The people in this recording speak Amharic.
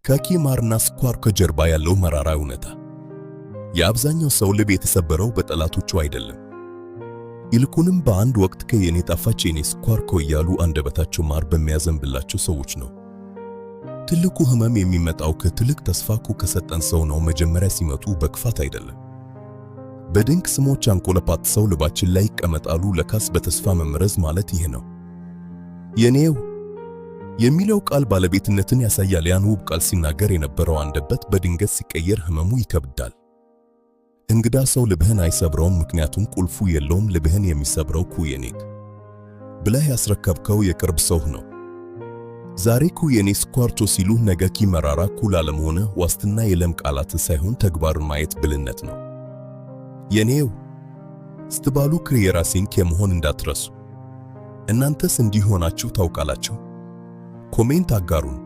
ከኪ ማርና ስኳር ከጀርባ ያለው መራራ እውነታ። የአብዛኛው ሰው ልብ የተሰበረው በጠላቶቹ አይደለም። ይልቁንም በአንድ ወቅት ከየኔ ጣፋጭ የኔ ስኳር እኮ እያሉ አንደበታቸው ማር በሚያዘንብላቸው ሰዎች ነው። ትልቁ ህመም የሚመጣው ከትልቅ ተስፋ እኮ ከሰጠን ሰው ነው። መጀመሪያ ሲመጡ በክፋት አይደለም። በድንቅ ስሞች አንቆለጳጵሰው ልባችን ላይ ይቀመጣሉ። ለካስ በተስፋ መመረዝ ማለት ይሄ ነው። የኔው የሚለው ቃል ባለቤትነትን ያሳያል። ያን ውብ ቃል ሲናገር የነበረው አንደበት በድንገት ሲቀየር ህመሙ ይከብዳል። እንግዳ ሰው ልብህን አይሰብረውም፣ ምክንያቱም ቁልፉ የለውም። ልብህን የሚሰብረው እኮ የኔክ ብለህ ያስረከብከው የቅርብ ሰው ነው። ዛሬ እኮ የኔ ስኳር ሲሉህ ነገ ኪ መራራ እኮ ላለመሆንህ ዋስትና የለም። ቃላት ሳይሆን ተግባርን ማየት ብልነት ነው። የኔው ስትባሉ የራሴን ከመሆን እንዳትረሱ። እናንተስ እንዲህ ሆናችሁ ታውቃላችሁ? ኮሜንት አጋሩን።